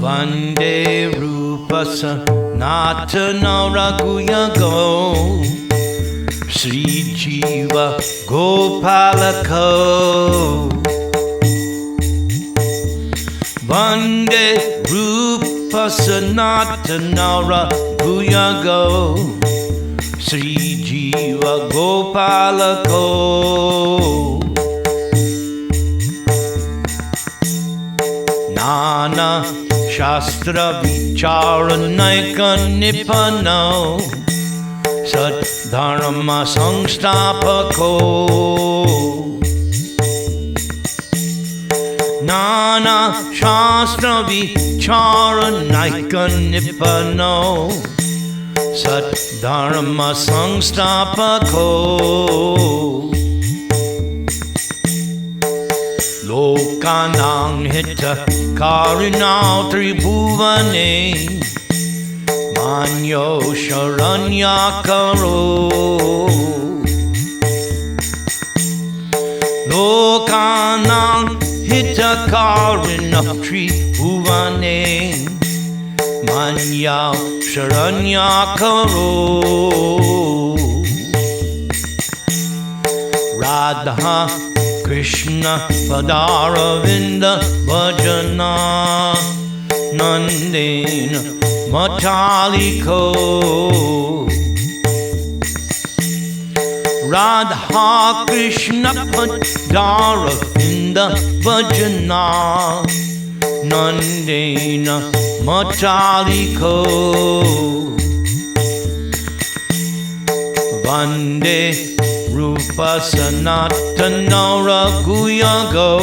Vande Rupa Sanatana Raghuyago Sri Jiva Gopalako Vande Rupa Sanatana Raghuyago Sri Jiva Gopalako Nana Shastra Vicharanaika Nipano Sat Dharma Sangstapako Nana Shastra Vicharanaika Nipano Sat Dharma Sangstapako Lokanang Hita Karinao Tribhuvane Manyo Sharanyakaro Lokanang Hita Karinao Tribhuvane Manyo Sharanyakaro Radha Krishna Padaravinda Bhajana Nandena Mataliko Radha Krishna Padaravinda Bhajana Nandena Mataliko Vande Rupa Sanatana Raghuyago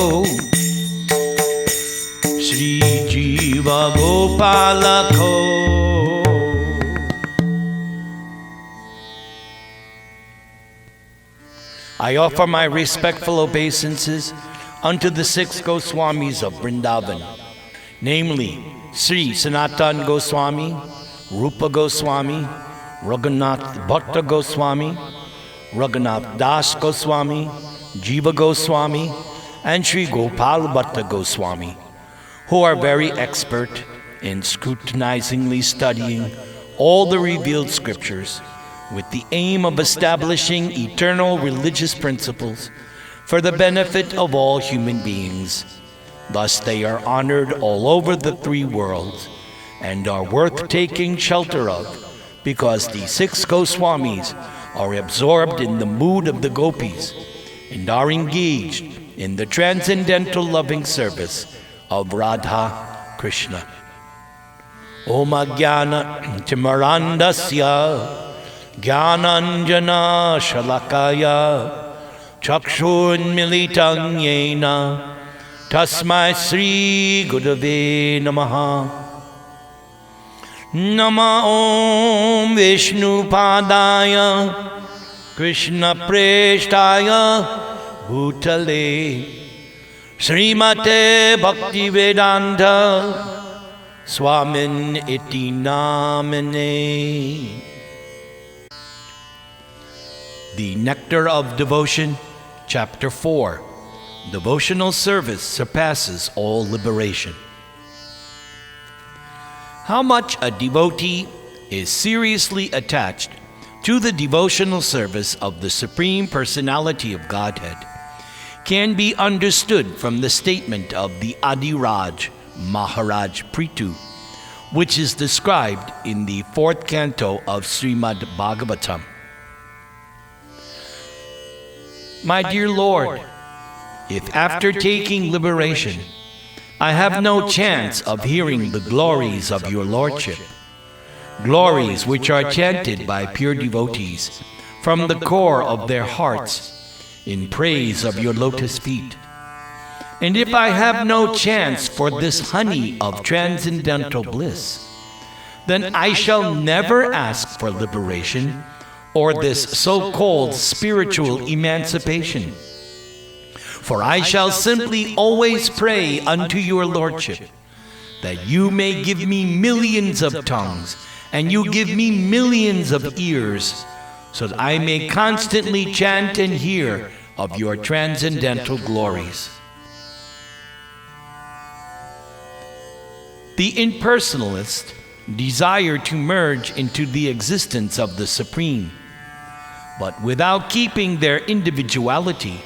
Sri Jiva Gopalako. I offer my respectful obeisances unto the 6 Goswamis of Vrindavan, namely Sri Sanatan Goswami, Rupa Goswami, Raghunath Bhatta Goswami, Raghunath Das Goswami, Jiva Goswami, and Sri Gopal Bhatta Goswami, who are very expert in scrutinizingly studying all the revealed scriptures with the aim of establishing eternal religious principles for the benefit of all human beings. Thus they are honored all over the 3 worlds and are worth taking shelter of, because the 6 Goswamis are absorbed in the mood of the gopis and are engaged in the transcendental loving service of Radha Krishna. Om Ajnana Timarandasya Jnananjana Shalakaya Chakshurmilitam Yena Tasmai Sri Gurave Namaha. Nama Om Vishnu Padaya Krishna Preshtaya Bhutale Srimate Bhaktivedanta Swamin Iti Namine. The Nectar of Devotion, Chapter 4. Devotional service surpasses all liberation. How much a devotee is seriously attached to the devotional service of the Supreme Personality of Godhead can be understood from the statement of the Adiraj Maharaj Prithu, which is described in the 4th canto of Srimad Bhagavatam. My dear Lord, if after taking liberation I have no chance of hearing the glories of your Lordship, glories which are chanted by pure devotees from the core of their hearts in praise of your lotus feet, and if I have no chance for this honey of transcendental bliss, then I shall never ask for liberation or this so-called spiritual emancipation. For I shall simply always pray unto your Lordship that you may give me millions of tongues and you give me millions of ears, so that I may constantly chant and hear of your transcendental glories. The impersonalists desire to merge into the existence of the Supreme, but without keeping their individuality,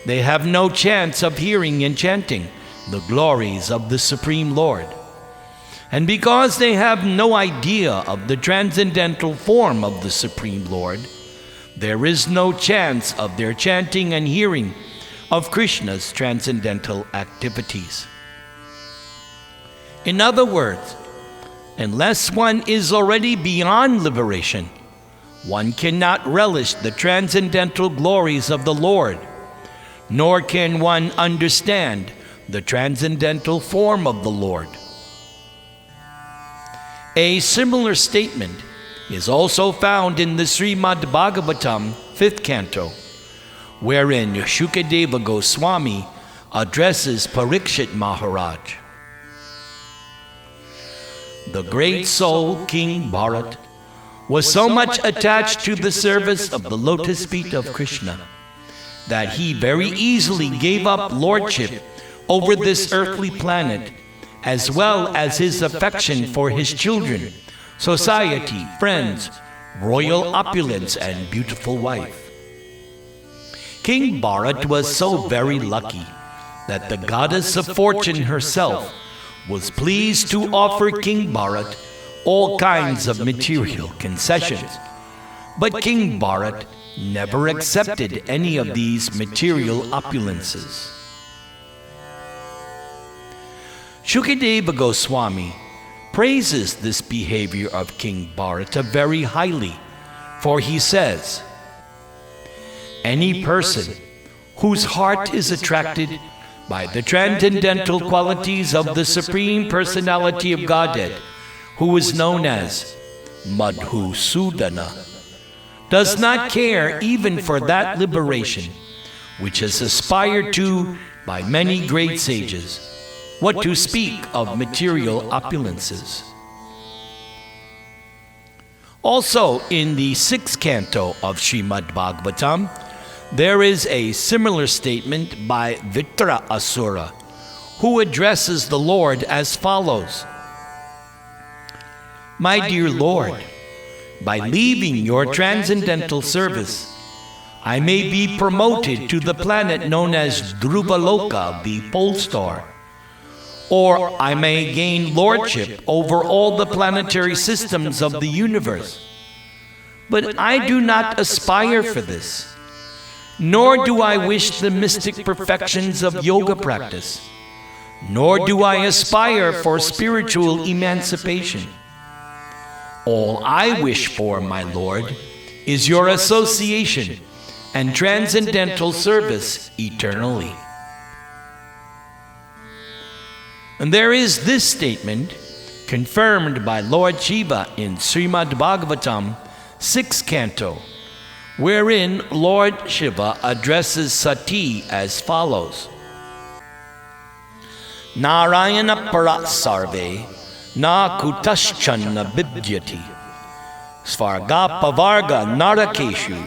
they have no chance of hearing and chanting the glories of the Supreme Lord. And because they have no idea of the transcendental form of the Supreme Lord, there is no chance of their chanting and hearing of Krishna's transcendental activities. In other words, unless one is already beyond liberation, one cannot relish the transcendental glories of the Lord, nor can one understand the transcendental form of the Lord. A similar statement is also found in the Srimad Bhagavatam, 5th canto, wherein Shukadeva Goswami addresses Parikshit Maharaj. The great soul, King Bharat, was so much attached to the service of the lotus feet of Krishna that he very easily gave up lordship over this earthly planet, as well as his affection for his children, society, friends, royal opulence, and beautiful wife. King Bharat was so very lucky that the goddess of fortune herself was pleased to offer King Bharat all kinds of material concessions. But King Bharat never accepted any of these material opulences. Shukadeva Goswami praises this behavior of King Bharata very highly, for he says, "Any person whose heart is attracted by the transcendental qualities of the Supreme Personality of Godhead, who is known as Madhusudana, does not care even for that liberation which is aspired to by many great sages, what to speak of material opulences." Also, in the 6th canto of Srimad Bhagavatam, there is a similar statement by Vitra Asura, who addresses the Lord as follows: "My dear Lord, by leaving your transcendental service, I may be promoted to the planet known as Dhruvaloka, the pole star, or I may gain lordship over all the planetary systems of the universe. But I do not aspire for this, nor do I wish the mystic perfections of yoga practice, nor do I aspire for spiritual emancipation. All I wish for, my Lord, is your association and transcendental service eternally." And there is this statement confirmed by Lord Shiva in Srimad Bhagavatam, 6th canto, wherein Lord Shiva addresses Sati as follows: "Narayana parasarve na kutaschanna bidyati svarga pavarga narakeshu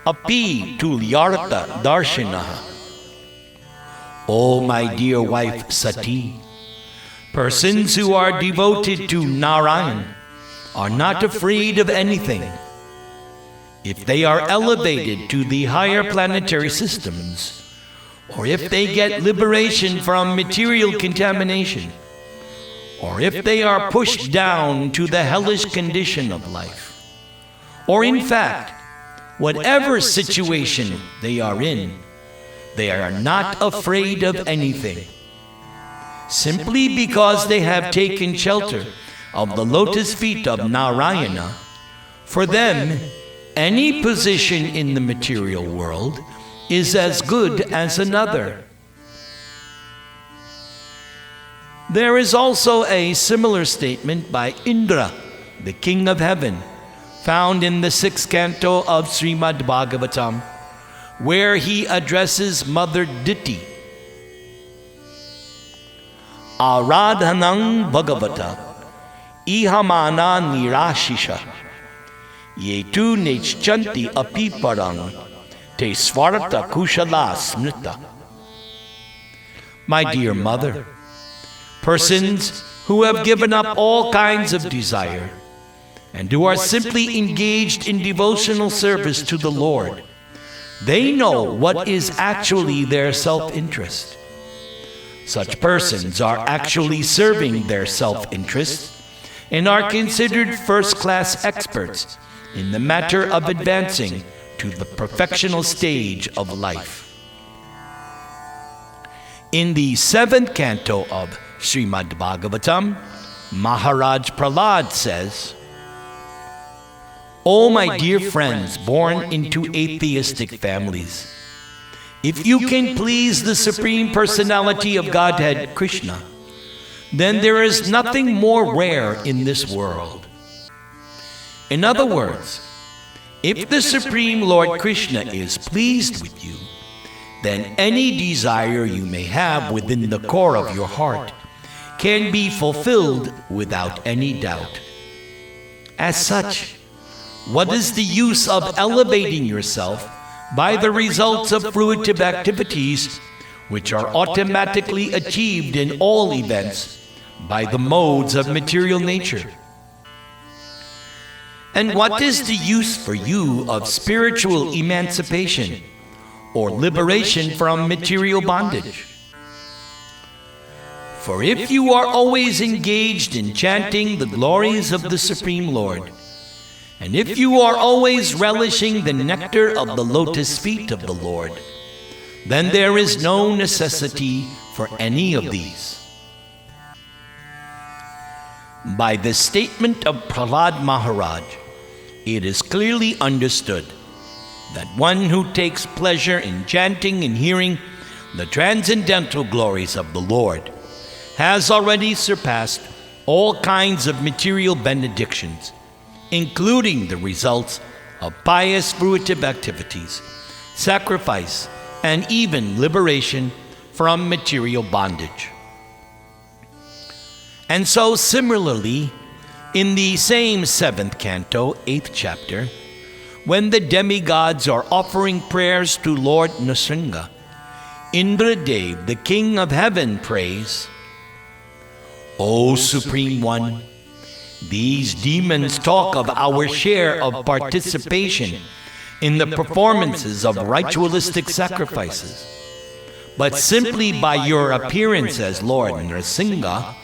api tulyarta darshinaha." O my dear wife Sati, persons who are devoted to Narayan are not afraid of anything. If they are elevated to the higher planetary systems, or if they get liberation from material contamination, or if they are pushed down to the hellish condition of life, or in fact, whatever situation they are in, they are not afraid of anything. Simply because they have taken shelter of the lotus feet of Narayana, for them, any position in the material world is as good as another. There is also a similar statement by Indra, the king of heaven, found in the 6th canto of Srimad Bhagavatam, where he addresses Mother Diti. "Aradhanang Bhagavata ihamana nirashisha yetu nechchanti api parang te svarta kushala smrita." My dear mother, persons who have given up all kinds of desire and who are simply engaged in devotional service to the Lord, they know what is actually their self-interest. Such persons are actually serving their self-interest and are considered first-class experts in the matter of advancing to the perfectional stage of life. In the 7th canto of Srimad Bhagavatam, Maharaj Prahlad says, "O my dear friends born into atheistic families, if you can please the Supreme Personality of Godhead, Krishna, then there is nothing more rare in this world." In other words, if the Supreme Lord Krishna is pleased with you, then any desire you may have within the core of your heart can be fulfilled without any doubt. As such, what is the use of elevating yourself by the results of fruitive activities which are automatically achieved in all events by the modes of material nature? And what is the use for you of spiritual emancipation or liberation from material bondage? For if you are always engaged in chanting the glories of the Supreme Lord, and if you are always relishing the nectar of the lotus feet of the Lord, then there is no necessity for any of these. By the statement of Prahlad Maharaj, it is clearly understood that one who takes pleasure in chanting and hearing the transcendental glories of the Lord has already surpassed all kinds of material benedictions, including the results of pious fruitive activities, sacrifice, and even liberation from material bondage. And so similarly, in the same 7th canto, 8th chapter, when the demigods are offering prayers to Lord Nrsimha, Indradev, the king of heaven, prays, "O Supreme One, these demons talk of our share of participation in the performances of ritualistic sacrifices, but simply by your appearance as Lord Nrsimha,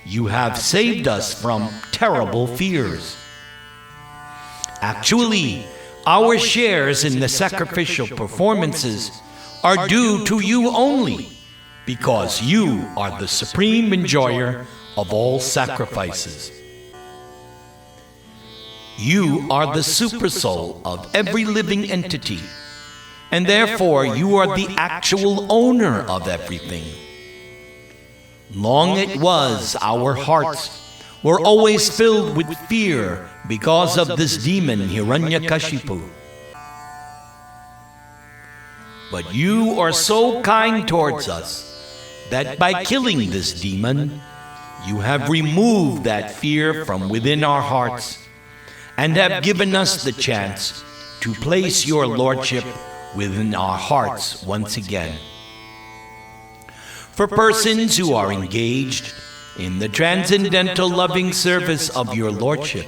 you have saved us from terrible fears. Actually, our shares in the sacrificial performances are due to you only, because you are the supreme enjoyer of all sacrifices. You are the supersoul of every living entity, and therefore you are the actual owner of everything. Long it was our hearts were always filled with fear because of this demon Hiranyakashipu. But you are so kind towards us that by killing this demon, you have removed that fear from within our hearts and have given us the chance to place your lordship within our hearts once again. For persons who are engaged in the transcendental loving service of your lordship,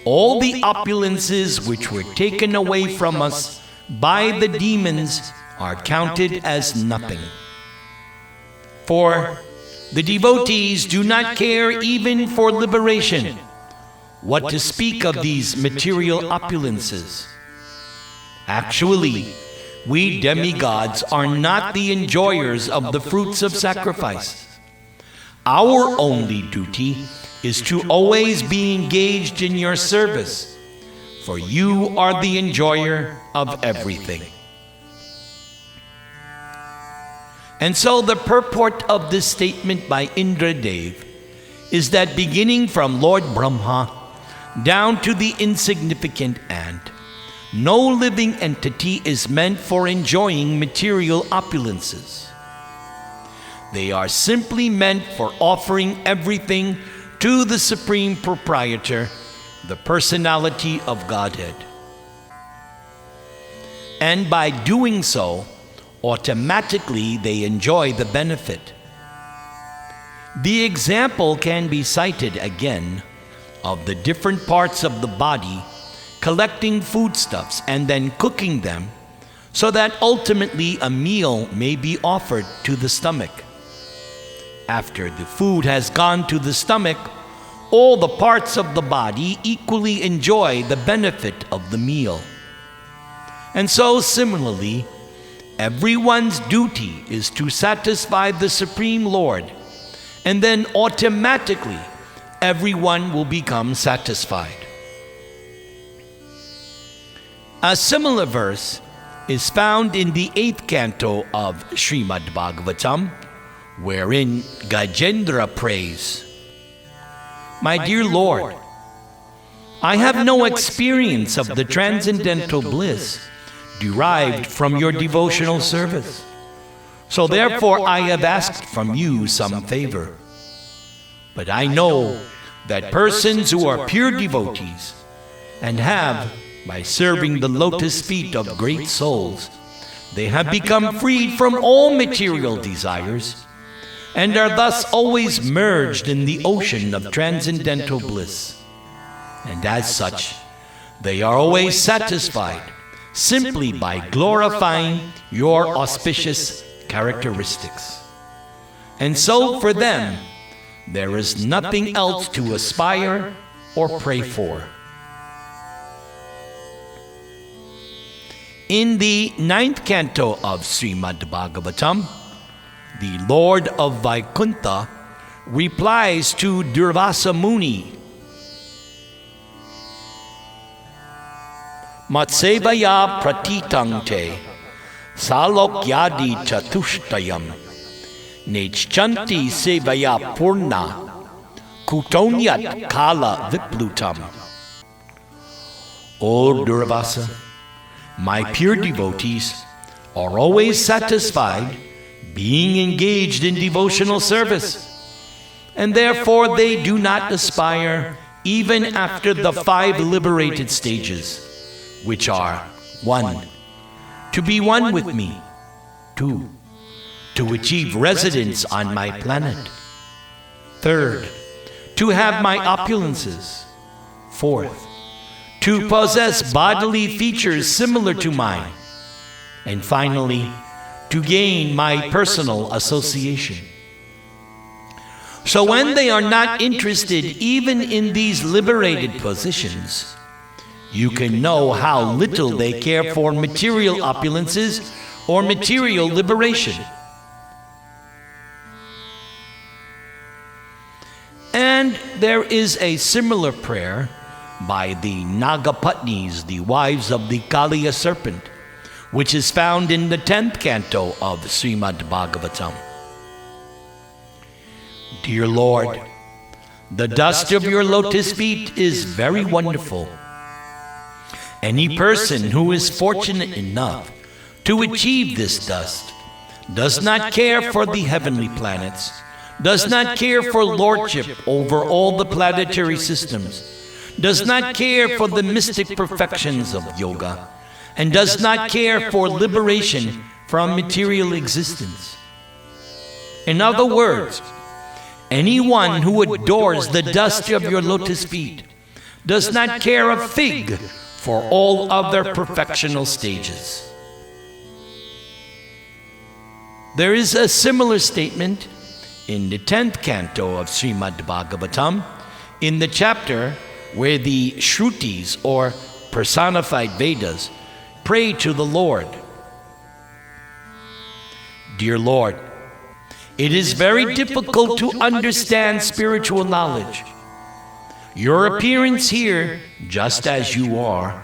all the opulences which were taken away from us by the demons are counted as nothing. For the devotees do not care even for liberation, what to speak of these material opulences. Actually, we demigods are not the enjoyers of the fruits of sacrifice. Our only duty is to always be engaged in your service, for you are the enjoyer of everything. And so the purport of this statement by Indradev is that beginning from Lord Brahma down to the insignificant ant, no living entity is meant for enjoying material opulences. They are simply meant for offering everything to the Supreme Proprietor, the Personality of Godhead. And by doing so, automatically they enjoy the benefit. The example can be cited again of the different parts of the body collecting foodstuffs and then cooking them so that ultimately a meal may be offered to the stomach. After the food has gone to the stomach, all the parts of the body equally enjoy the benefit of the meal. And so similarly, everyone's duty is to satisfy the Supreme Lord, and then automatically everyone will become satisfied. A similar verse is found in the 8th canto of Srimad Bhagavatam, wherein Gajendra prays, "My dear Lord, I have no experience of the transcendental bliss derived from your devotional service. So therefore I have asked from you some favor. But I know that persons who are pure devotees and have, by serving the lotus feet of great souls, they have become freed from all material desires and are thus always merged in the ocean of transcendental bliss. And as such, they are always satisfied simply by glorifying your auspicious characteristics. And so for them, there is nothing else to aspire or pray for." In the 9th canto of Srimad Bhagavatam, the Lord of Vaikuntha replies to Durvasa Muni, "Matsevaya pratitang te salokyadi chatushtayam nechchanti sevaya purna kutonyat kala viplutam." O Durvasa, my pure devotees are always satisfied being engaged in devotional service, and therefore they do not aspire even after the 5 liberated stages, which are 1. To be one with me. 2. To achieve residence on my planet. 3rd, to have my opulences. 4th, to possess bodily features similar to mine. And finally, to gain my personal association. So when they are not interested even in these liberated positions, you can know how little they care for material opulences or material liberation. And there is a similar prayer by the Nagapatnis, the wives of the Kaliya serpent, which is found in the 10th canto of Srimad Bhagavatam. "Dear Lord, the dust of your lotus feet is very wonderful. Any person who is fortunate enough to achieve this dust does not care for the heavenly planets, does not care for lordship over all the planetary systems, does not care for the mystic perfections of yoga, and does not care for liberation from material existence. In other words, anyone who adores the dust of your lotus feet does not care a fig for all other perfectional stages." There is a similar statement in the 10th canto of Srimad Bhagavatam, in the chapter where the Shrutis, or personified Vedas, pray to the Lord. "Dear Lord, it is very difficult to understand spiritual knowledge. Your appearance here, just as you are,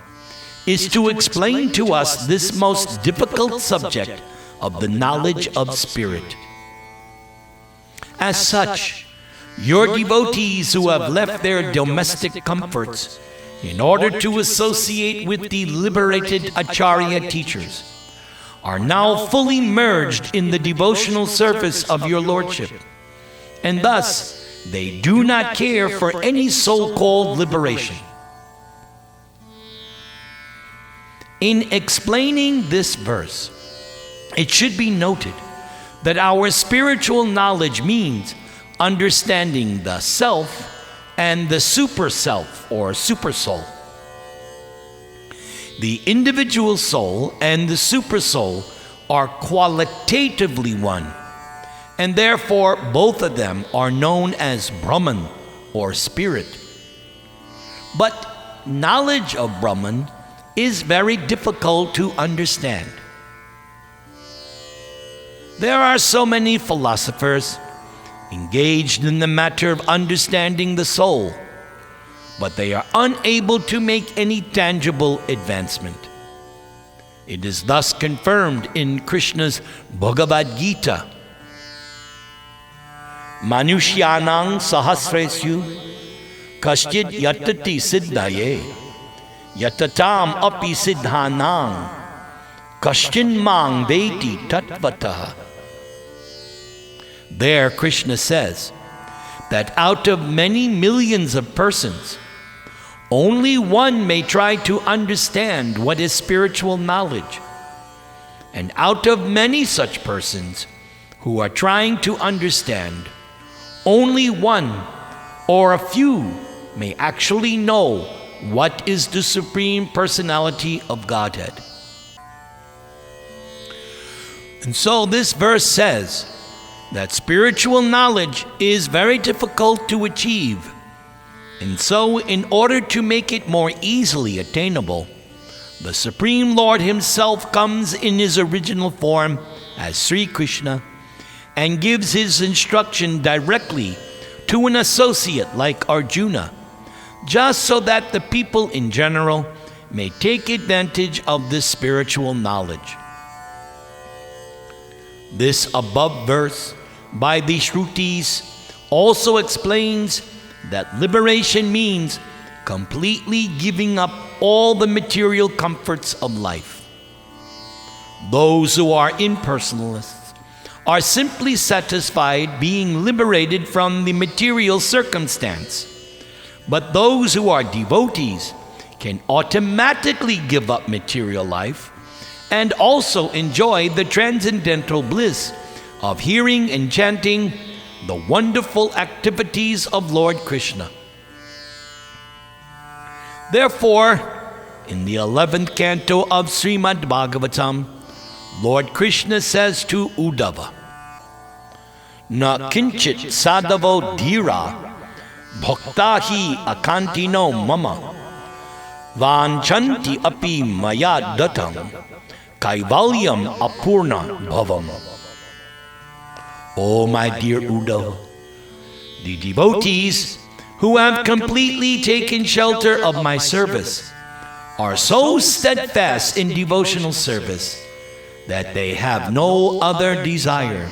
is to explain to us this most difficult subject of the knowledge of spirit. As such, your devotees who have left their domestic comforts in order to associate with the liberated Acharya teachers are now fully merged in the devotional service of your Lordship, and thus they do not care for any so-called liberation. In explaining this verse, it should be noted that our spiritual knowledge means understanding the self and the super self or super soul. The individual soul and the super soul are qualitatively one, and therefore both of them are known as Brahman or spirit. But knowledge of Brahman is very difficult to understand. There are so many philosophers engaged in the matter of understanding the soul, but they are unable to make any tangible advancement. It is thus confirmed in Krishna's Bhagavad Gita. Manushyanang sahasresyu kaschid yatati siddhaye yatatam api siddhanang kaschin mang veti tatvatah. There Krishna says that out of many millions of persons, only one may try to understand what is spiritual knowledge. And out of many such persons who are trying to understand, only one or a few may actually know what is the Supreme Personality of Godhead. And so this verse says that spiritual knowledge is very difficult to achieve. And so, in order to make it more easily attainable, the Supreme Lord Himself comes in His original form as Sri Krishna and gives His instruction directly to an associate like Arjuna, just so that the people in general may take advantage of this spiritual knowledge. This above verse by the Shrutis also explains that liberation means completely giving up all the material comforts of life. Those who are impersonalists are simply satisfied being liberated from the material circumstance. But those who are devotees can automatically give up material life and also enjoy the transcendental bliss of hearing and chanting the wonderful activities of Lord Krishna. Therefore, in the 11th canto of Srimad Bhagavatam, Lord Krishna says to Uddhava, Na kinchit sadavo dhira bhakta hi akantino mama vanchanti api maya datam kaivalyam apurna bhavam. Oh, my dear Uddhava, the devotees who have completely taken shelter of my service are so steadfast in devotional service that they have no other desire.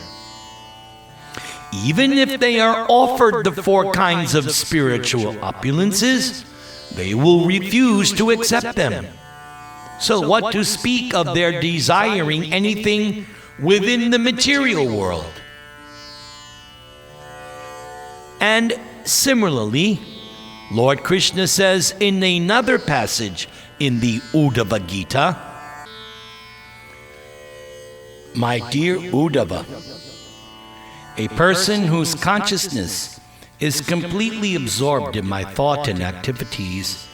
Even if they are offered the 4 kinds of spiritual opulences, they will refuse to accept them. So what to speak of their desiring anything within the material world? And similarly, Lord Krishna says in another passage in the Uddhava Gita, My dear Uddhava, a person whose consciousness is completely absorbed in my thought and activities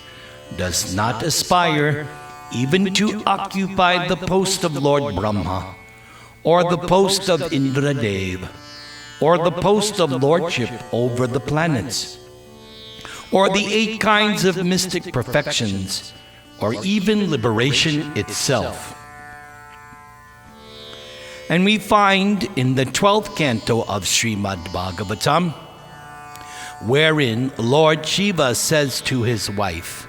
does not aspire even to occupy the post of Lord Brahma, or the post of Indradev, or the post of lordship over the planets, or the 8 kinds of mystic perfections, or even liberation itself. And we find in the 12th canto of Srimad Bhagavatam, wherein Lord Shiva says to his wife,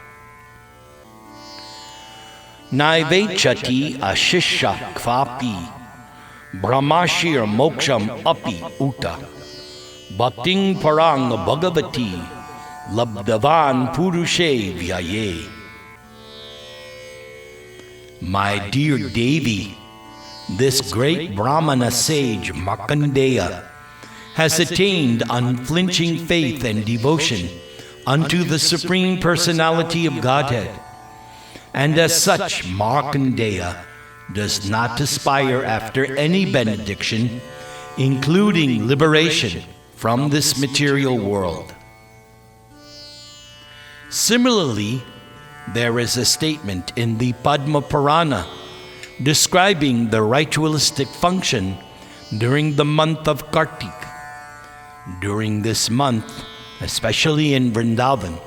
Naivechati ashisha kvapi brahmashir moksham api uta bhakting parang bhagavati labdavan purushe vyaye. My dear Devi, this great Brahmana sage Markandeya has attained unflinching faith and devotion unto the Supreme Personality of Godhead, and as such Markandeya does not aspire after any benediction, including liberation from this material world. Similarly, there is a statement in the Padma Purana describing the ritualistic function during the month of Kartik. During this month, especially in Vrindavan,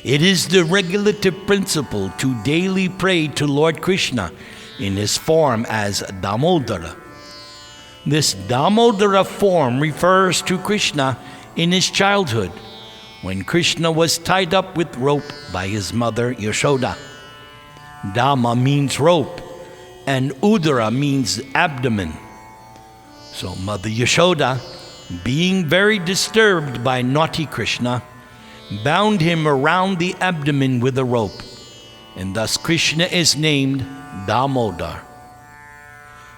it is the regulative principle to daily pray to Lord Krishna in his form as Damodara. This Damodara form refers to Krishna in his childhood, when Krishna was tied up with rope by his mother Yashoda. Dama means rope, and Udara means abdomen. So Mother Yashoda, being very disturbed by naughty Krishna, bound him around the abdomen with a rope, and thus Krishna is named Damodar.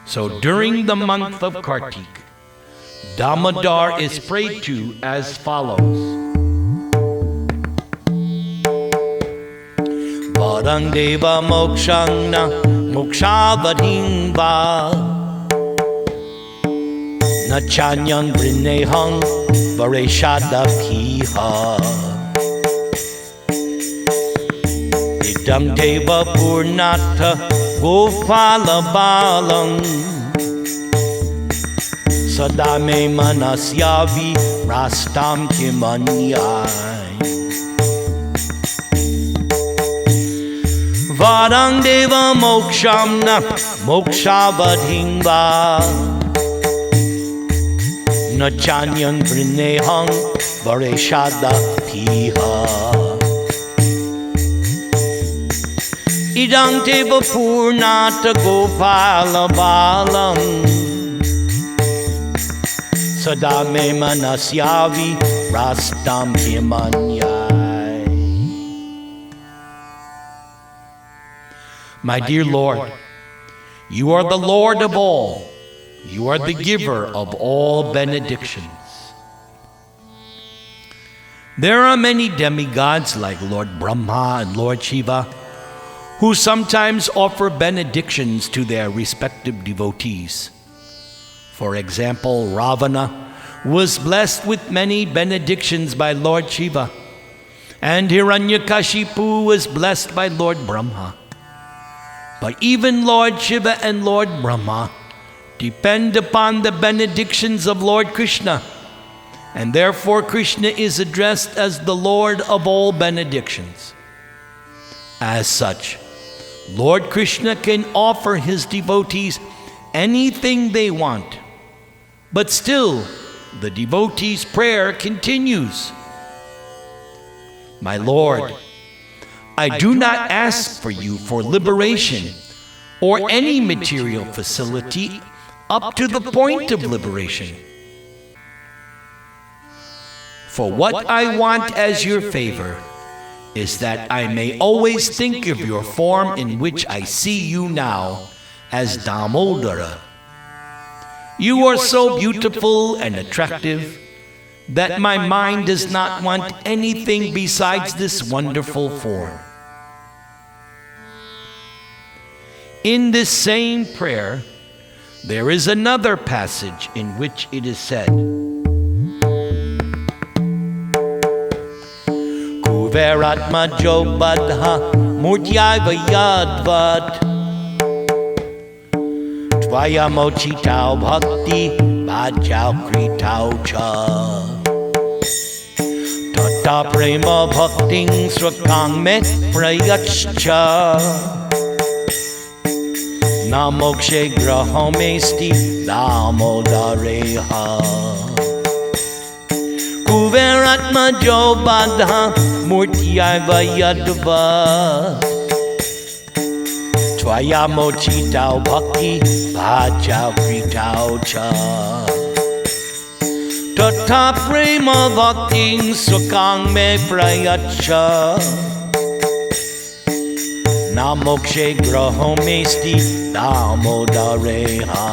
So during the month of Kartik, Damodar is prayed to as follows. Varang deva mokshang na mokshavadhing va na chanyang vrinehang vareshadaphiha idam deva purnatha gopala balang sadame manasyavi rastam kimanyai Varang deva moksham na mokshavadhing va na chanyang vrinehang vareshadaphiha idang deva purnata gopala balam sadame manasyavi rastam kimanyai. My dear Lord, you are the Lord of all. You are the giver of all benedictions. There are many demigods like Lord Brahma and Lord Shiva who sometimes offer benedictions to their respective devotees. For example, Ravana was blessed with many benedictions by Lord Shiva, and Hiranyakashipu was blessed by Lord Brahma. But even Lord Shiva and Lord Brahma depend upon the benedictions of Lord Krishna, and therefore Krishna is addressed as the Lord of all benedictions. As such, Lord Krishna can offer his devotees anything they want, but still the devotee's prayer continues. My Lord, I do not ask for you for liberation or any material facility up to the point of liberation. For what I want as your favor is that I may always think of your form in which I see you now as Damodara. You are so beautiful and attractive that my mind does not want anything besides this wonderful form. In this same prayer, there is another passage in which it is said, Kuveratma jobadha murtyaiva yadvat Tvaya mochitau bhakti bhajau kritau cha Tata prema bhakting swakang me prayachcha Na mokshe grahomesti damodareha Kuveratma jobadha murtyaiva yadva Tvaya mochitau bhakti bhajau kritau cha Tata prema bhakting swakang me prayachcha Na mokshe grahomesti damodareha.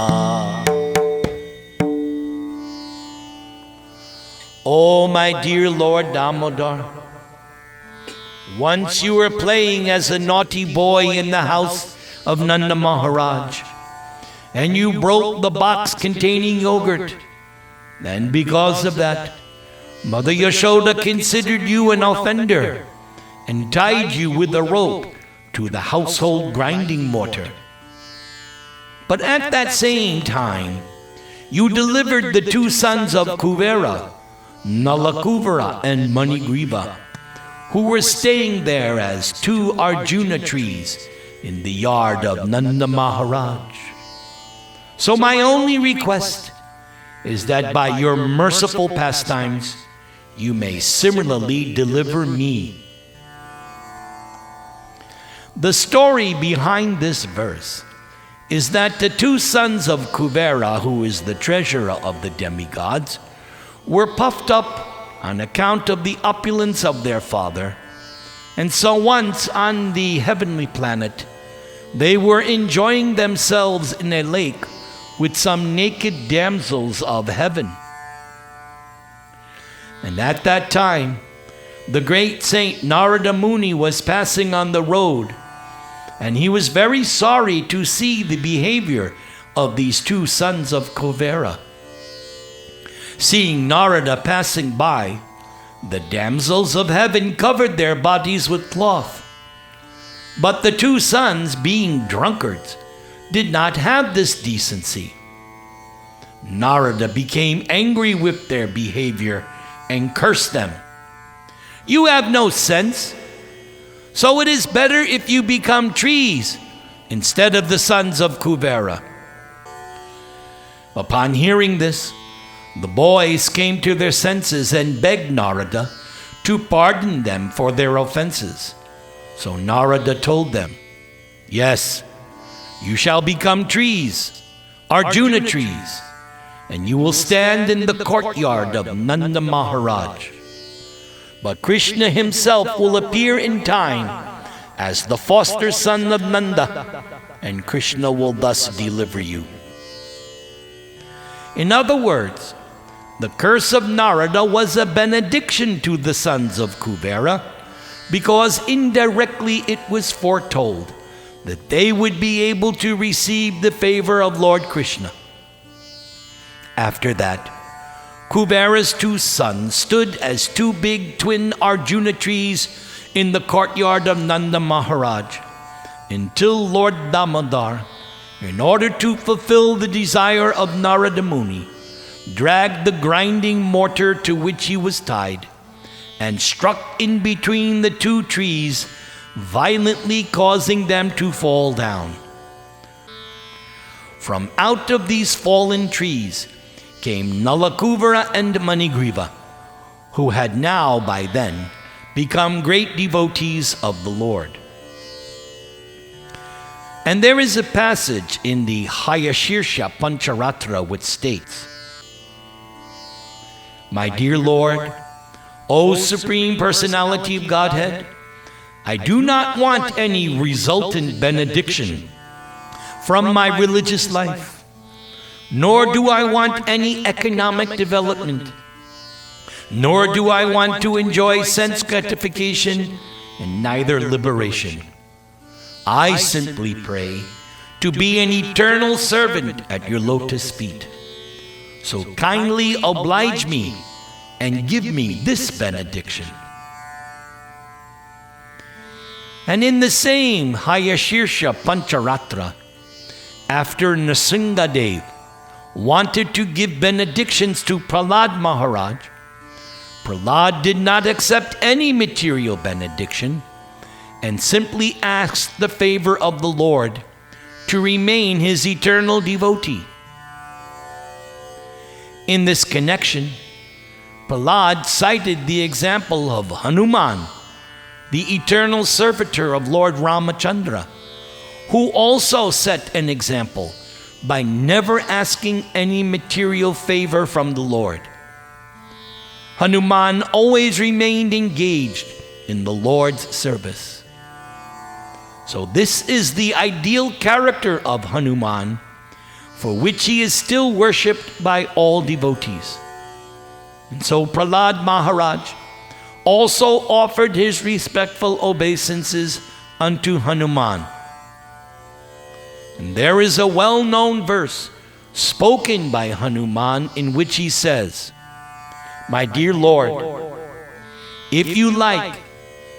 Oh, my dear Lord Damodar, once you were playing as a naughty boy in the house of Nanda Maharaj, and you broke the box containing yogurt, And because of that, Mother Yashoda considered you an offender and tied you with a rope to the household grinding mortar. But at that same time, you delivered the two sons of Kuvera, Nalakuvara and Manigriva, who were staying there as two Arjuna trees in the yard of Nanda Maharaj. So my only request is that by your merciful pastimes, you may similarly deliver me. The story behind this verse is that the two sons of Kuvera, who is the treasurer of the demigods, were puffed up on account of the opulence of their father. And so once on the heavenly planet, they were enjoying themselves in a lake with some naked damsels of heaven. And at that time, the great Saint Narada Muni was passing on the road, and he was very sorry to see the behavior of these two sons of Kuvera. Seeing Narada passing by, the damsels of heaven covered their bodies with cloth. But the two sons, being drunkards, did not have this decency. Narada became angry with their behavior and cursed them. "You have no sense, so it is better if you become trees instead of the sons of Kuvera." Upon hearing this, the boys came to their senses and begged Narada to pardon them for their offenses. So Narada told them, "Yes, you shall become trees, Arjuna trees, and you will stand in the courtyard of Nanda Maharaj. But Krishna himself will appear in time as the foster son of Nanda, and Krishna will thus deliver you." In other words, the curse of Narada was a benediction to the sons of Kuvera, because indirectly it was foretold that they would be able to receive the favor of Lord Krishna. After that, Kuvera's two sons stood as two big twin Arjuna trees in the courtyard of Nanda Maharaj until Lord Damodar, in order to fulfill the desire of Narada Muni, dragged the grinding mortar to which he was tied and struck in between the two trees, violently causing them to fall down. From out of these fallen trees came Nalakuvara and Manigriva, who had now by then become great devotees of the Lord. And there is a passage in the Hayashirsha Pancharatra which states, "My dear Lord, O Supreme Personality of Godhead, I do not want any resultant benediction from my religious life, nor do I want any economic development, nor do I want to enjoy sense gratification and neither liberation. I simply pray to be an eternal servant at your lotus feet. So kindly oblige me and give me this benediction." And in the same Hayashirsha Pancharatra, after Nrsingadev wanted to give benedictions to Prahlad Maharaj, Prahlad did not accept any material benediction and simply asked the favor of the Lord to remain his eternal devotee. In this connection, Prahlad cited the example of Hanuman, the eternal servitor of Lord Ramachandra, who also set an example by never asking any material favor from the Lord. Hanuman always remained engaged in the Lord's service. So this is the ideal character of Hanuman, for which he is still worshipped by all devotees. And so Prahlad Maharaj also offered his respectful obeisances unto Hanuman. And there is a well-known verse spoken by Hanuman, in which he says, "My dear Lord, if you like,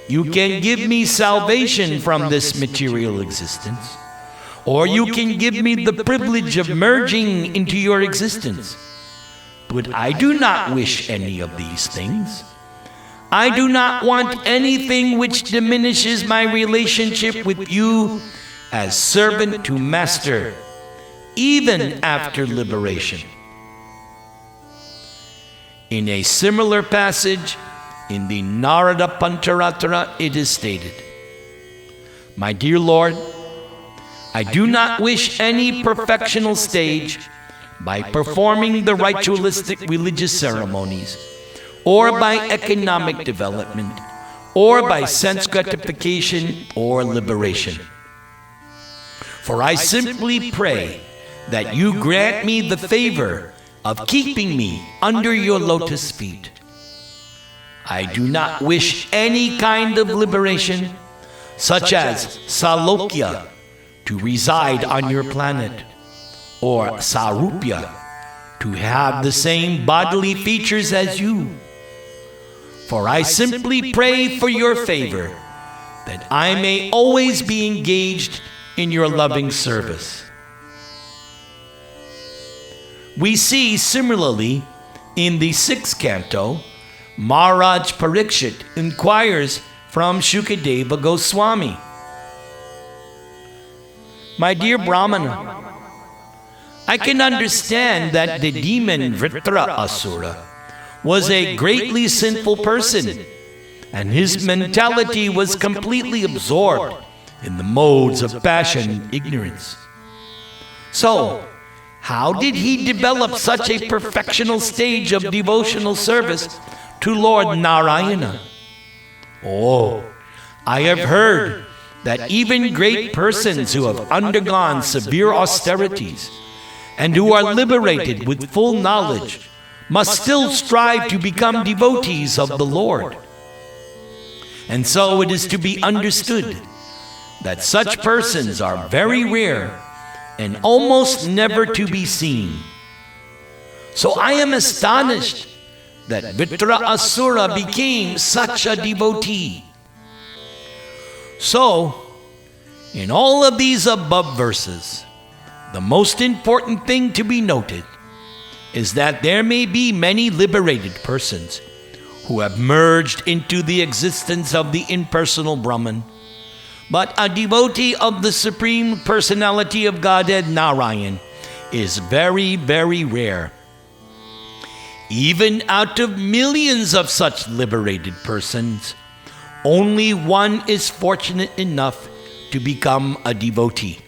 you can give me salvation from this material existence, or you can give me the privilege of merging into your existence. But I do not wish any of these things. I do not want anything which diminishes my relationship with you as servant to master, even after liberation." In a similar passage in the Narada Pancharatara, it is stated, "My dear Lord, I do not wish any perfectional stage by performing the ritualistic religious ceremonies, or by economic development, or by sense gratification or liberation. For I simply pray that you grant me the favor of keeping me under your lotus feet. I do not wish any kind of liberation, such as Salokya, to reside on your planet, or Sarupya, to have the same bodily features as you. For I simply pray for your favor, that I may always be engaged in your loving service." We see similarly in the 6th canto, Maharaj Parikshit inquires from Shukadeva Goswami, "My dear Brahmana, I can understand that the demon Vritrasura was a greatly sinful person, and his mentality was completely absorbed in the modes of passion and ignorance. So, how did he develop such a perfectional stage of devotional service to Lord Narayana? Oh, I have heard that even great persons who have undergone severe austerities and who are liberated with full knowledge must still strive to become devotees of the Lord. And so it is to be understood that such persons are very rare and almost never to be seen. So I am astonished that Vritrasura became such a devotee." So, in all of these above verses, the most important thing to be noted is that there may be many liberated persons who have merged into the existence of the impersonal Brahman, but a devotee of the Supreme Personality of Godhead Narayan is very, very rare. Even out of millions of such liberated persons, only one is fortunate enough to become a devotee.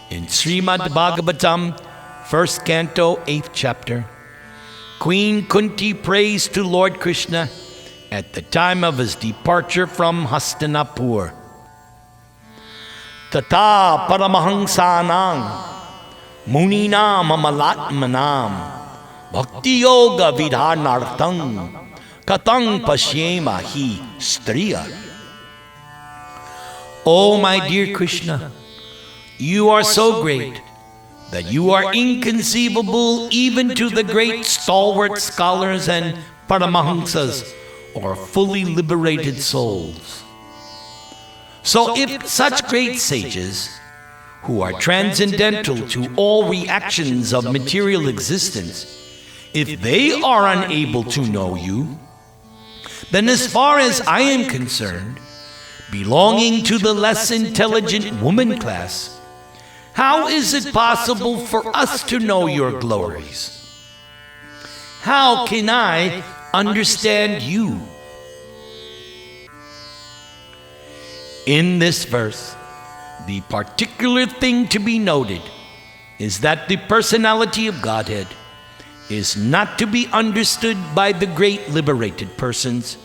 In Srimad Bhagavatam, 1st canto, 8th chapter, Queen Kunti prays to Lord Krishna at the time of his departure from Hastinapur. "Tata paramahangsanang muninam amalatmanam bhakti yoga vidhanartham katang pashyema hi striya." Oh, my dear Krishna, you are so great that you are inconceivable even to the great stalwart scholars and paramahamsas, or fully liberated souls. So if such great sages, who are transcendental to all reactions of material existence, if they are unable to know you, then as far as I am concerned, belonging to the less intelligent woman class, how is it possible for us to know your glories? How can I understand you? In this verse, the particular thing to be noted is that the personality of Godhead is not to be understood by the great liberated persons,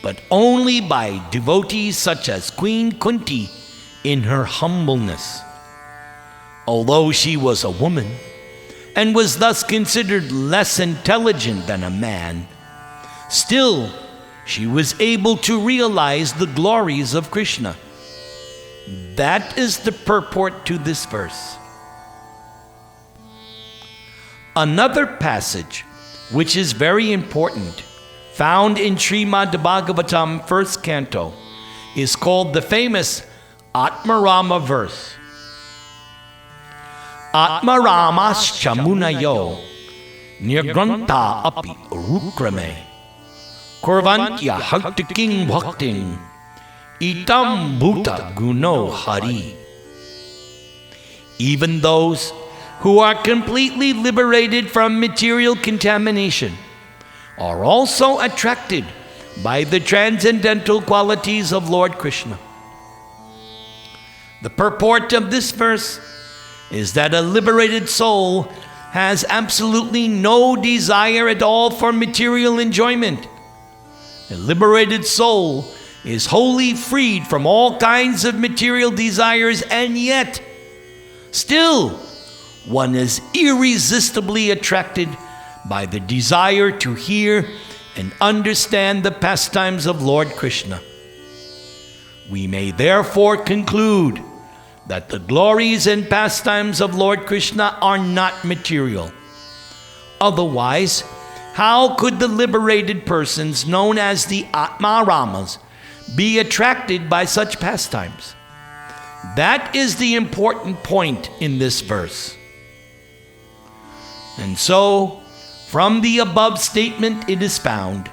but only by devotees such as Queen Kunti in her humbleness. Although she was a woman, and was thus considered less intelligent than a man, still she was able to realize the glories of Krishna. That is the purport to this verse. Another passage, which is very important, found in Srimad Bhagavatam, 1st canto, is called the famous Atmarama verse. Atmaramascha munayo nirgranta api rukrame kurvantya haktiking bhakting itam bhuta guno hari. Even those who are completely liberated from material contamination are also attracted by the transcendental qualities of Lord Krishna. The purport of this verse is that a liberated soul has absolutely no desire at all for material enjoyment. A liberated soul is wholly freed from all kinds of material desires, and yet, still, one is irresistibly attracted by the desire to hear and understand the pastimes of Lord Krishna. We may therefore conclude that the glories and pastimes of Lord Krishna are not material. Otherwise, how could the liberated persons known as the Atmaramas be attracted by such pastimes? That is the important point in this verse. And so, from the above statement it is found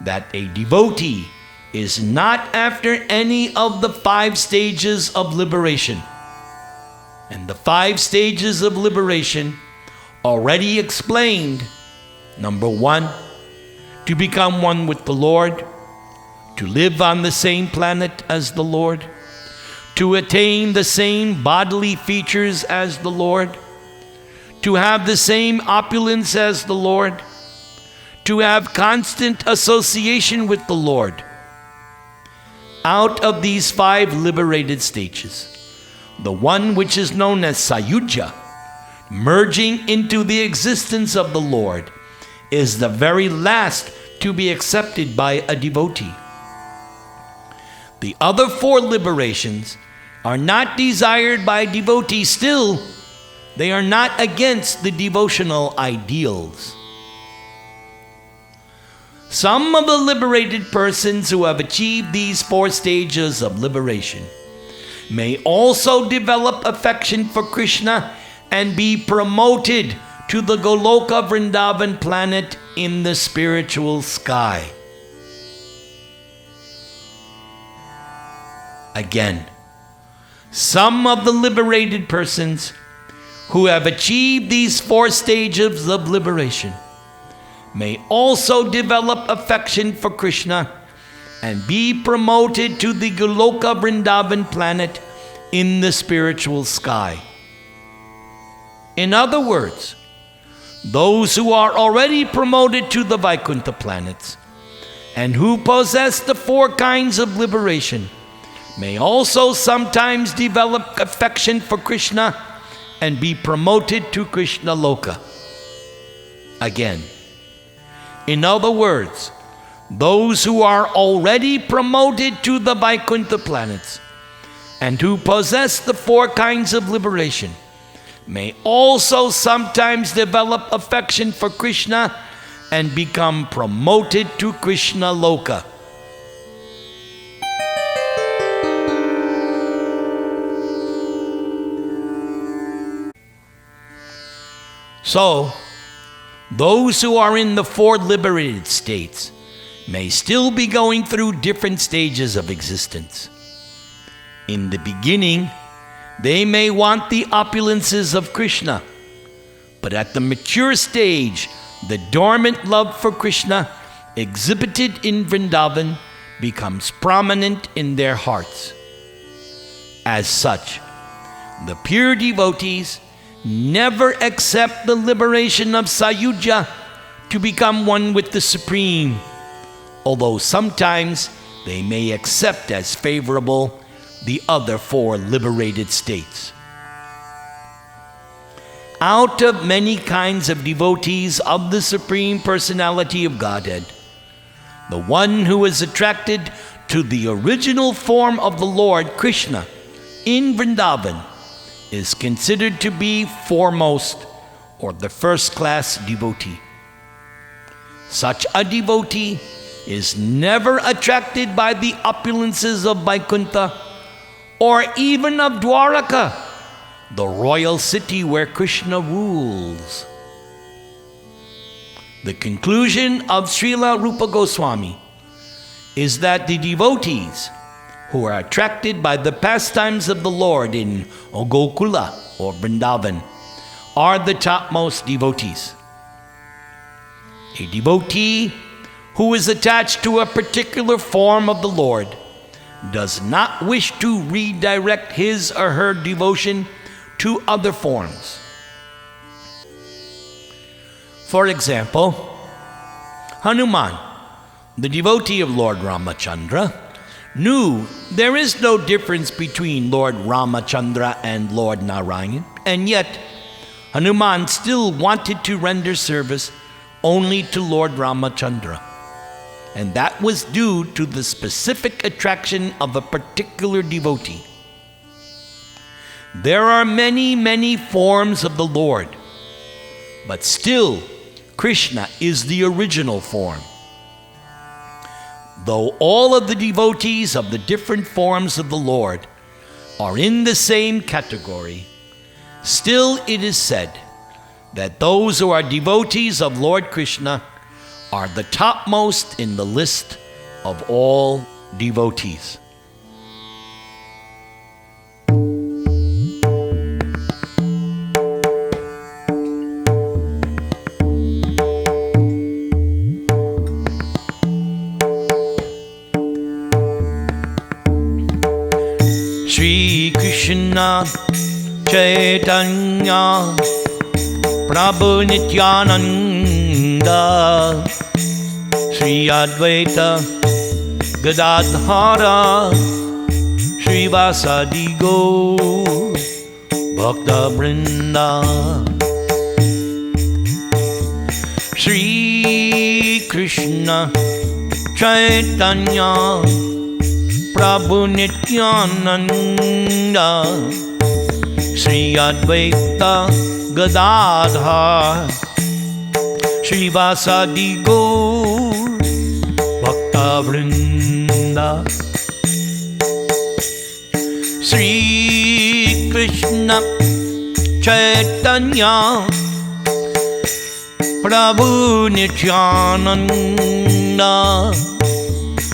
that a devotee is not after any of the 5 stages of liberation. And the 5 stages of liberation already explained: number 1, to become one with the Lord, to live on the same planet as the Lord, to attain the same bodily features as the Lord, to have the same opulence as the Lord, to have constant association with the Lord. Out of these 5 liberated stages, the one which is known as Sayuja, merging into the existence of the Lord, is the very last to be accepted by a devotee. The other 4 liberations are not desired by devotees. Still, they are not against the devotional ideals. Some of the liberated persons who have achieved these 4 stages of liberation may also develop affection for Krishna and be promoted to the Goloka Vrindavan planet in the spiritual sky. Again, some of the liberated persons who have achieved these 4 stages of liberation may also develop affection for Krishna and be promoted to the Goloka Vrindavan planet in the spiritual sky. In other words, those who are already promoted to the Vaikuntha planets and who possess the 4 kinds of liberation may also sometimes develop affection for Krishna and be promoted to Krishna Loka. Again, in other words, those who are already promoted to the Vaikuntha planets and who possess the 4 kinds of liberation may also sometimes develop affection for Krishna and become promoted to Krishna Loka. So, those who are in the 4 liberated states may still be going through different stages of existence. In the beginning, they may want the opulences of Krishna, but at the mature stage, the dormant love for Krishna exhibited in Vrindavan becomes prominent in their hearts. As such, the pure devotees never accept the liberation of Sayuja to become one with the Supreme, although sometimes they may accept as favorable the other 4 liberated states. Out of many kinds of devotees of the Supreme Personality of Godhead, the one who is attracted to the original form of the Lord Krishna in Vrindavan is considered to be foremost, or the first-class devotee. Such a devotee is never attracted by the opulences of Vaikuntha or even of Dwaraka, the royal city where Krishna rules. The conclusion of Srila Rupa Goswami is that the devotees who are attracted by the pastimes of the Lord in Gokula or Vrindavan are the topmost devotees. A devotee who is attached to a particular form of the Lord does not wish to redirect his or her devotion to other forms. For example, Hanuman, the devotee of Lord Ramachandra, knew there is no difference between Lord Ramachandra and Lord Narayan, and yet Hanuman still wanted to render service only to Lord Ramachandra. And that was due to the specific attraction of a particular devotee. There are many, many forms of the Lord, but still Krishna is the original form. Though all of the devotees of the different forms of the Lord are in the same category, still it is said that those who are devotees of Lord Krishna are the topmost in the list of all devotees. Shri Krishna Chaitanya Prabhu Nityananda Shri Advaita Gadadhara Shri Vasadi Gaur Bhakta Vrinda. Shri Krishna Chaitanya Prabhu Nityananda Shri Advaita Gadadhar Shri Vasadi Gaur Bhakta Vrinda. Shri Krishna Chaitanya Prabhu Nityananda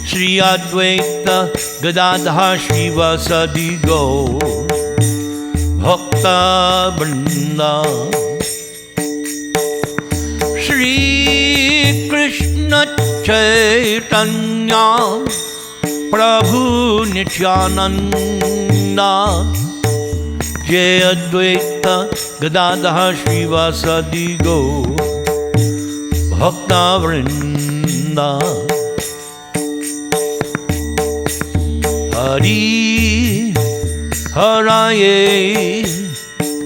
Shri Advaita Gadadhar Shri Vasadi Gaur Bhakta Vrinda. Shri Krishna Chaitanya Prabhu Nityananda Jai Advaita Gadadhar Shri Vasadi Gaur Bhakta Vrinda. Hari Haraye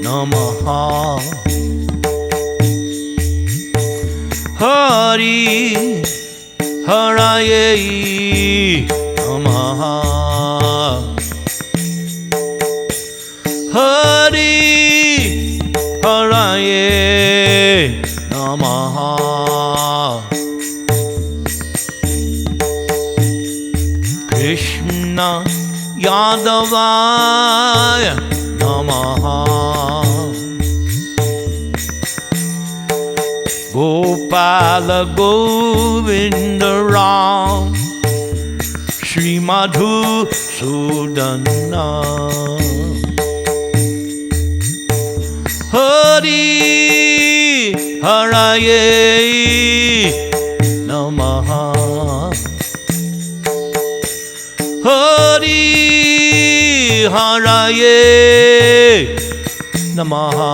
Namaha Hari Haraye Namaha Hari Haraye Namaha. Krishna Yadavaya Namaha Gopala Govinda Ram Shri Madhu Sudana. Hari Haraye Namaha Hari Haraye Namaha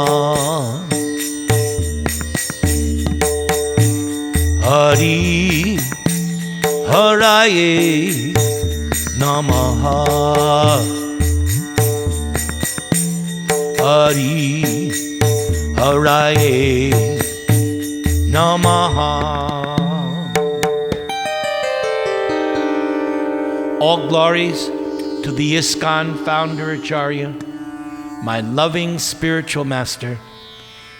Hari Haraye Namaha Hari Haraye Namaha. All glories to the ISKCON founder Acharya, my loving spiritual master,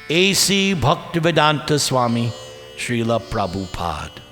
A.C. Bhaktivedanta Swami, Srila Prabhupada.